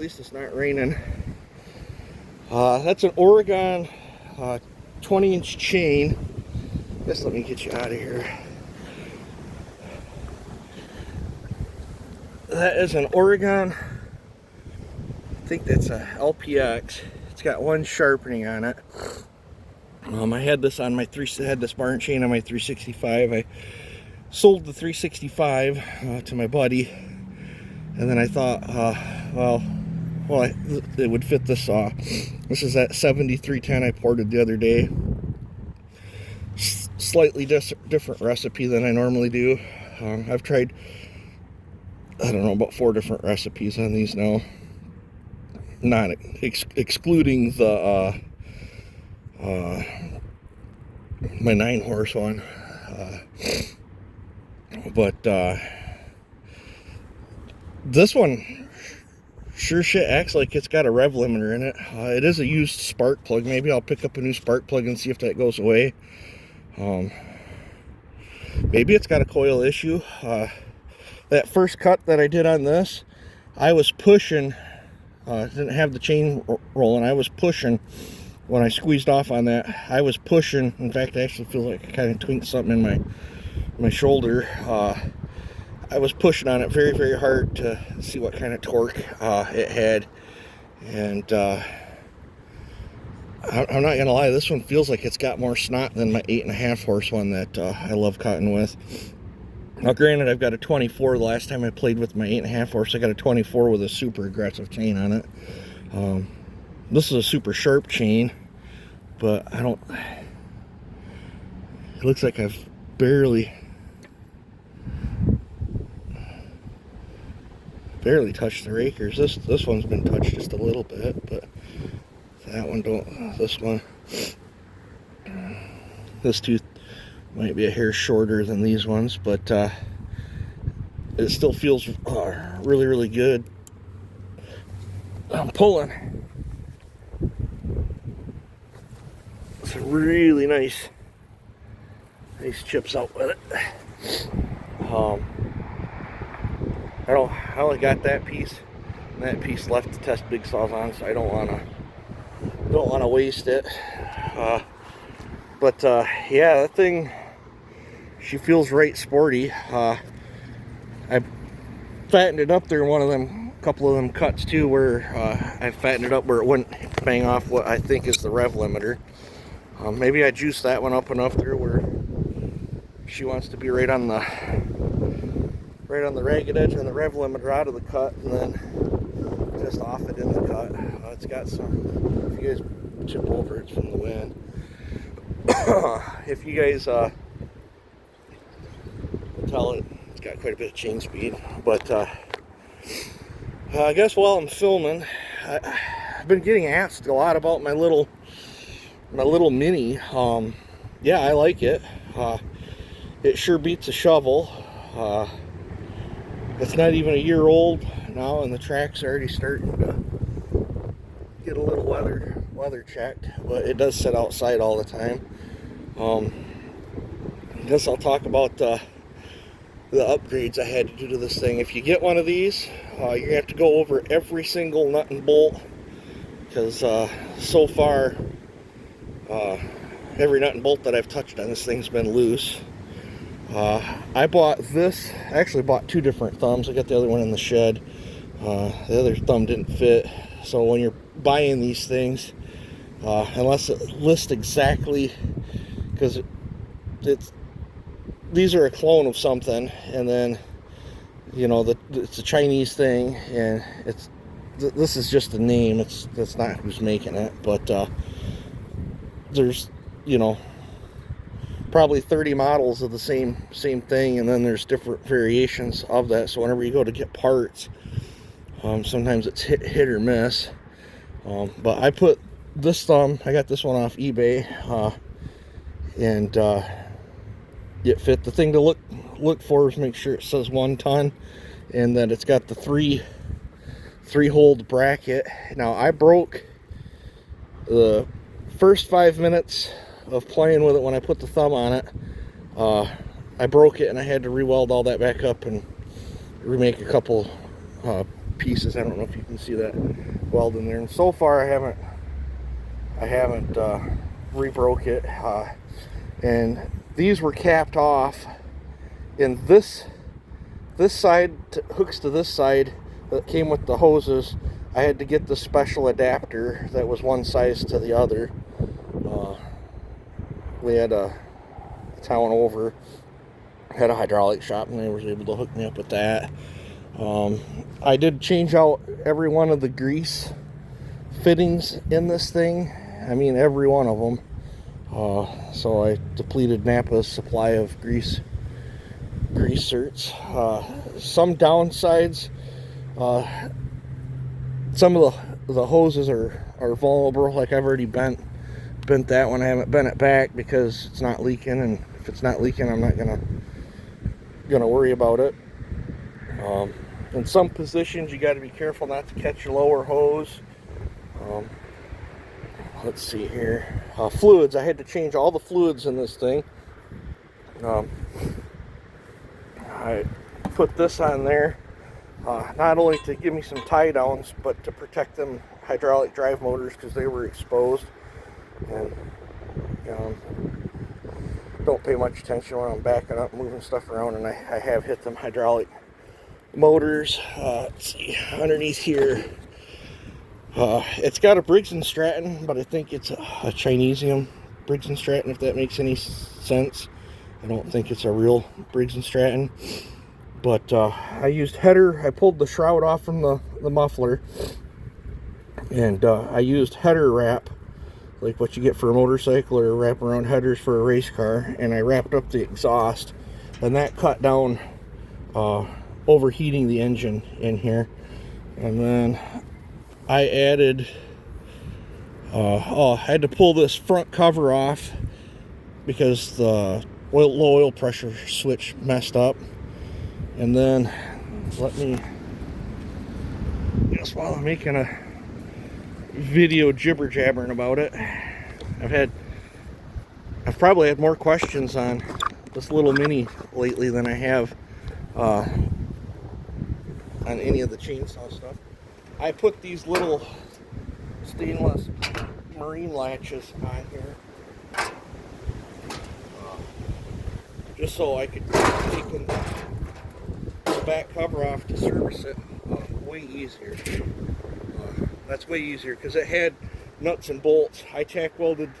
least it's not raining. That's an Oregon 20-inch chain. Just let me get you out of here. That is an Oregon, I think that's a LPX. It's got one sharpening on it. I had this on my had this barn chain on my 365. I sold the 365 to my buddy, and then I thought, it would fit this saw. This is that 7310 I ported the other day. Slightly different recipe than I normally do. I've tried, I don't know, about 4 different recipes on these now. Not excluding the my 9-horse one, but this one sure shit acts like it's got a rev limiter in it. It is a used spark plug. Maybe I'll pick up a new spark plug and see if that goes away. Maybe it's got a coil issue. That first cut that I did on this, I was pushing, didn't have the chain rolling. I was pushing when I squeezed off on that. I was pushing. In fact, I actually feel like I kind of twinked something in my shoulder. I was pushing on it very, very hard to see what kind of torque it had. And I'm not gonna lie, this one feels like it's got more snot than my 8.5 horse one that I love cutting with. Now granted, I've got a 24. The last time I played with my 8.5 horse, I got a 24 with a super aggressive chain on it. This is a super sharp chain, but it looks like I've barely touched the rakers. This one's been touched just a little bit, but that one don't. This tooth might be a hair shorter than these ones, but it still feels really, really good. I'm pulling some really nice chips out with it. I only got that piece and that piece left to test big saws on, so I don't want to waste it. But yeah, that thing, she feels right sporty. I fattened it up there in couple of them cuts too, where I fattened it up where it wouldn't bang off what I think is the rev limiter. Maybe I juiced that one up enough there where she wants to be right on the ragged edge on the rev limiter out of the cut, and then just off it in the cut. It's got some, if you guys chip over, it's from the wind. If you guys tell it's got quite a bit of chain speed. But I guess while I'm filming, I've been getting asked a lot about my little mini. Yeah, I like it. It sure beats a shovel. It's not even a year old now, and the track's already starting to get a little weather checked, but it does sit outside all the time. I guess I'll talk about the upgrades I had to do to this thing. If you get one of these, you're gonna have to go over every single nut and bolt, because so far every nut and bolt that I've touched on this thing's been loose. I actually bought 2 different thumbs. I got the other one in the shed. The other thumb didn't fit. So when you're buying these things, unless it lists exactly, because these are a clone of something, and then it's a Chinese thing, and this is just the name. That's not who's making it, but there's probably 30 models of the same thing, and then there's different variations of that. So whenever you go to get parts, sometimes it's hit or miss. But I put this thumb, I got this one off eBay, and it fit. The thing to look for is make sure it says 1 ton, and that it's got the three-hole bracket. Now I broke the first 5 minutes of playing with it when I put the thumb on it. I broke it, and I had to re-weld all that back up and remake a couple pieces. I don't know if you can see that weld in there. And so far, I haven't rebroke it. And these were capped off, and this side hooks to this side that came with the hoses. I had to get the special adapter that was one size to the other. We had a town over, had a hydraulic shop, and they were able to hook me up with that. I did change out every one of the grease fittings in this thing. I mean, every one of them. So I depleted Napa's supply of grease certs. Some downsides, some of the hoses are vulnerable. Like I've already bent that one. I haven't bent it back because it's not leaking, and if it's not leaking, I'm not gonna worry about it. In some positions, you got to be careful not to catch your lower hose. Let's see here. Fluids. I had to change all the fluids in this thing. I put this on there not only to give me some tie downs, but to protect them hydraulic drive motors because they were exposed. And don't pay much attention when I'm backing up, moving stuff around, and I have hit them hydraulic motors. Let's see, underneath here, it's got a Briggs & Stratton, but I think it's a Chinesium Briggs & Stratton, if that makes any sense. I don't think it's a real Briggs & Stratton. But I used header. I pulled the shroud off from the muffler, and I used header wrap, like what you get for a motorcycle or wrap around headers for a race car, and I wrapped up the exhaust, and that cut down overheating the engine in here. And then I added I had to pull this front cover off because the low oil pressure switch messed up. And then let me, just while I'm making a video jibber jabbering about it, I've probably had more questions on this little Mini lately than I have on any of the chainsaw stuff. I put these little stainless marine latches on here just so I could take the back cover off to service it way easier. That's way easier because it had nuts and bolts. I tack welded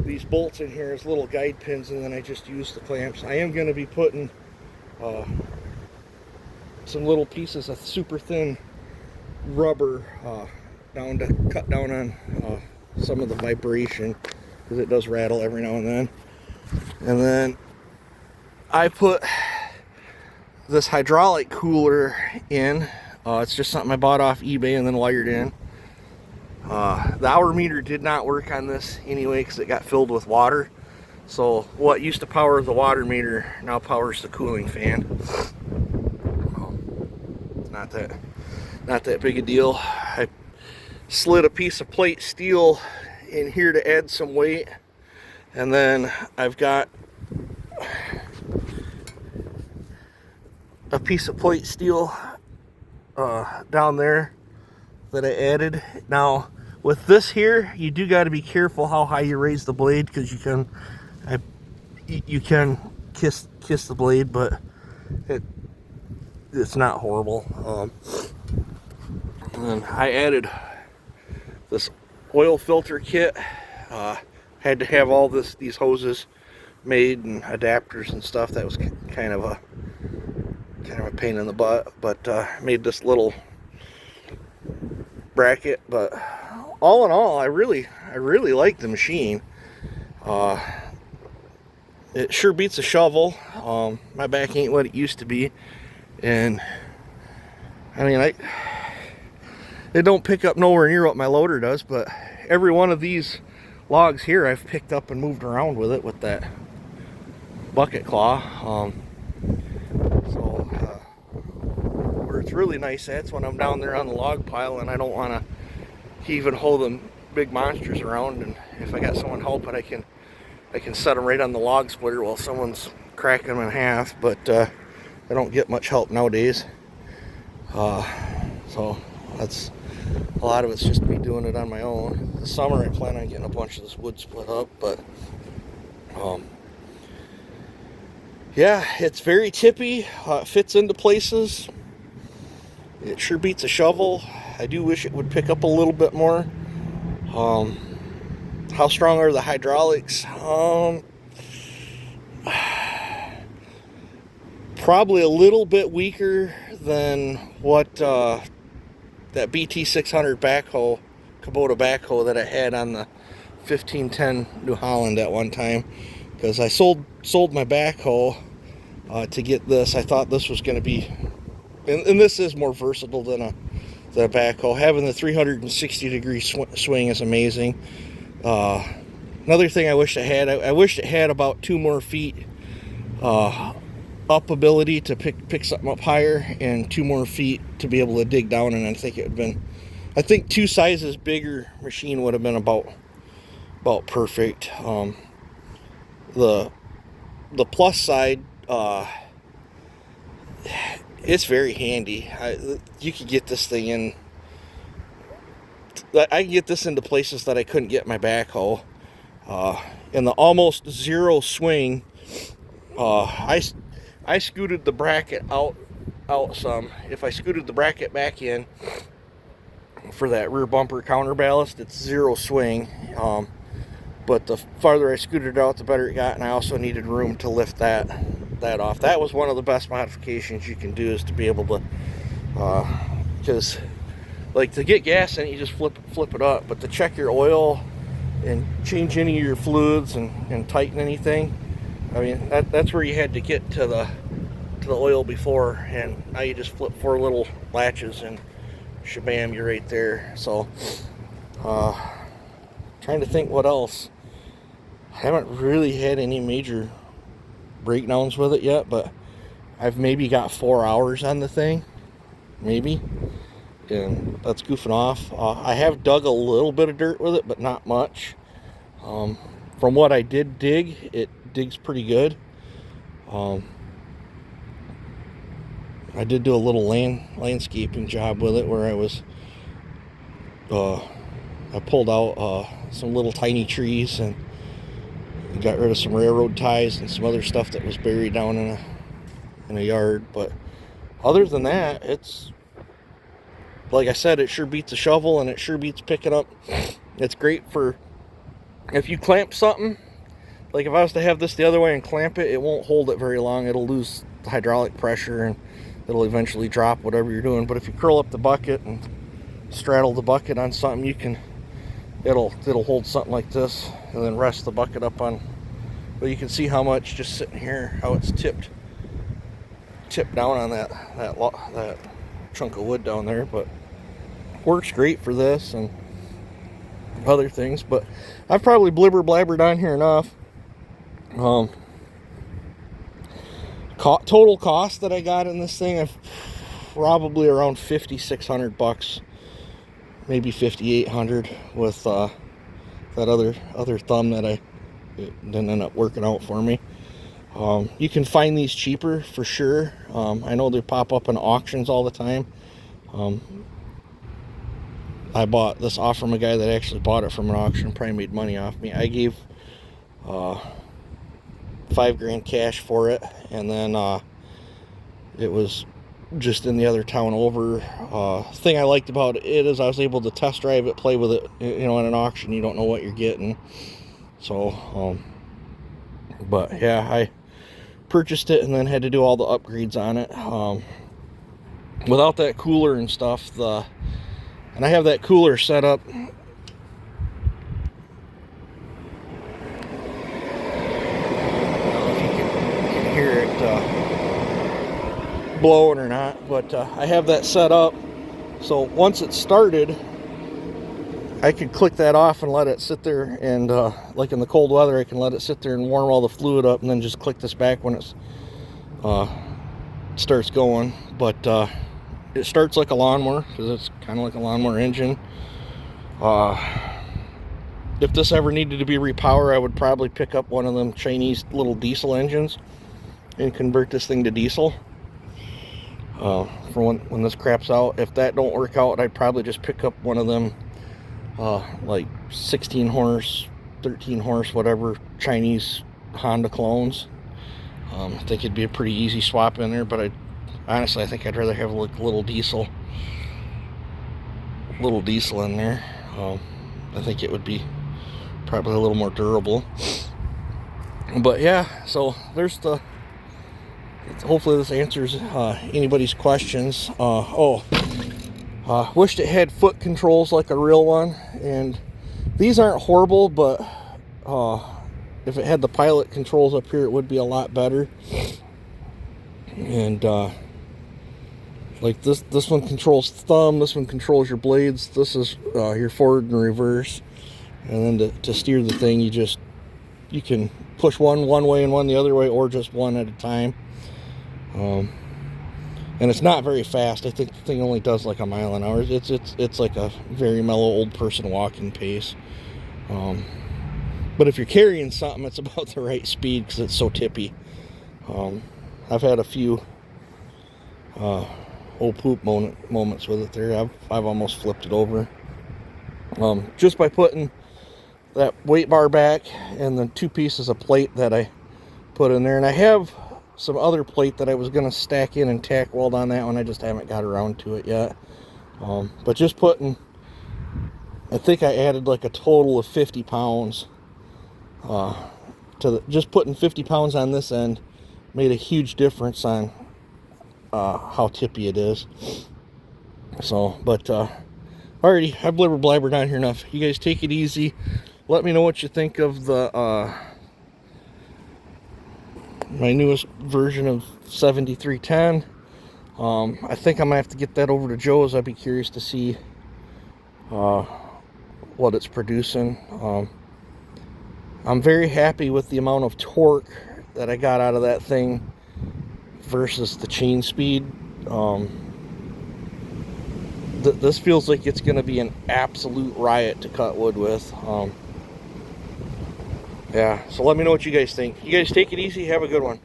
these bolts in here as little guide pins, and then I just used the clamps. I am going to be putting some little pieces of super thin rubber down to cut down on some of the vibration because it does rattle every now and then. And then I put this hydraulic cooler in. It's just something I bought off eBay and then wired in. The hour meter did not work on this anyway because it got filled with water. So what used to power the water meter now powers the cooling fan. It's not that big a deal. I slid a piece of plate steel in here to add some weight, and then I've got a piece of plate steel down there that I added. Now with this here, you do got to be careful how high you raise the blade because you can kiss the blade, but it's not horrible. And I added this oil filter kit. Had to have all these hoses made and adapters and stuff. That was kind of a pain in the butt, but made this little bracket. But all in all, I really like the machine. It sure beats a shovel. My back ain't what it used to be, and I mean, it don't pick up nowhere near what my loader does, but every one of these logs here I've picked up and moved around with it with that bucket claw. Where it's really nice at, when I'm down there on the log pile and I don't want to heave and haul them big monsters around, and if I got someone helping, I can set them right on the log splitter while someone's cracking them in half. But I don't get much help nowadays. So that's a lot of it's just me doing it on my own. This summer I plan on getting a bunch of this wood split up, but yeah, it's very tippy. It fits into places. It sure beats a shovel. I do wish it would pick up a little bit more. How strong are the hydraulics? Probably a little bit weaker than what that BT600 backhoe, Kubota backhoe that I had on the 1510 New Holland at one time, because I sold my backhoe to get this. I thought this was going to be, and this is more versatile than a backhoe. Having the 360-degree swing is amazing. Another thing I wish I had, I wish it had about 2 more feet up ability to pick something up higher, and 2 more feet to be able to dig down. And I think it would have been, I think 2 sizes bigger machine would have been about perfect. The plus side, it's very handy. You could get this thing in. I can get this into places that I couldn't get my backhoe. In the almost zero swing, I scooted the bracket out some. If I scooted the bracket back in for that rear bumper counterballast, it's zero swing. But the farther I scooted it out, the better it got, and I also needed room to lift that off. That was one of the best modifications you can do, is to be able to, because like to get gas in it, you just flip it up, but to check your oil and change any of your fluids and tighten anything, I mean, that's where you had to get to the oil before, and now you just flip 4 little latches and shabam, you're right there. So trying to think what else. I haven't really had any major breakdowns with it yet, but I've maybe got 4 hours on the thing, maybe, and that's goofing off. I have dug a little bit of dirt with it, but not much. From what I did dig, it digs pretty good. I did do a little landscaping job with it, where I pulled out some little tiny trees and got rid of some railroad ties and some other stuff that was buried down in a yard. But other than that, it's, like I said, it sure beats a shovel, and it sure beats picking up. It's great for if you clamp something. Like if I was to have this the other way and clamp it, it won't hold it very long. It'll lose the hydraulic pressure, and it'll eventually drop whatever you're doing. But if you curl up the bucket and straddle the bucket on something, you can, it'll hold something like this, and then rest the bucket up on. But you can see how much just sitting here, how it's tipped down on that chunk of wood down there. But works great for this and other things. But I've probably blabbered on here enough. Total cost that I got in this thing, I've probably around $5,600, maybe $5,800, with that other thumb that I didn't end up working out for me. You can find these cheaper for sure. I know they pop up in auctions all the time. I bought this off from a guy that actually bought it from an auction, probably made money off me. I gave $5,000 cash for it, and then it was just in the other town over. Thing I liked about it is I was able to test drive it, play with it. You know, in an auction, you don't know what you're getting. So, but yeah, I purchased it and then had to do all the upgrades on it. Without that cooler and stuff, and I have that cooler set up. I don't know if you can hear it blowing or not, but I have that set up so once it's started, I could click that off and let it sit there, and like in the cold weather, I can let it sit there and warm all the fluid up, and then just click this back when it's starts going. But it starts like a lawnmower, because it's kind of like a lawnmower engine. If this ever needed to be repowered, I would probably pick up one of them Chinese little diesel engines and convert this thing to diesel. for when this craps out. If that don't work out, I'd probably just pick up one of them like 16 horse, 13 horse, whatever, Chinese Honda clones. I think it'd be a pretty easy swap in there, but honestly I think I'd rather have like a little diesel in there. I think it would be probably a little more durable. But yeah, so there's the, hopefully this answers anybody's questions. Wished it had foot controls like a real one, and these aren't horrible, but if it had the pilot controls up here, it would be a lot better. And like this one controls thumb, this one controls your blades, this is your forward and reverse, and then to steer the thing, you can push one way and one the other way, or just one at a time. And it's not very fast. I think the thing only does like a mile an hour. It's like a very mellow old person walking pace. But if you're carrying something, it's about the right speed because it's so tippy. I've had a few old poop moments with it there. I've almost flipped it over. Just by putting that weight bar back and the 2 pieces of plate that I put in there. And I have some other plate that I was going to stack in and tack weld on that one. I just haven't got around to it yet. But just putting, I think I added like a total of 50 pounds just putting 50 pounds on this end made a huge difference on how tippy it is. So, but alrighty, I've blabbered on here enough. You guys take it easy. Let me know what you think of the my newest version of 7310. I think I'm gonna have to get that over to Joe's. I'd be curious to see what it's producing. I'm very happy with the amount of torque that I got out of that thing versus the chain speed. This feels like it's going to be an absolute riot to cut wood with. Yeah, so let me know what you guys think. You guys take it easy. Have a good one.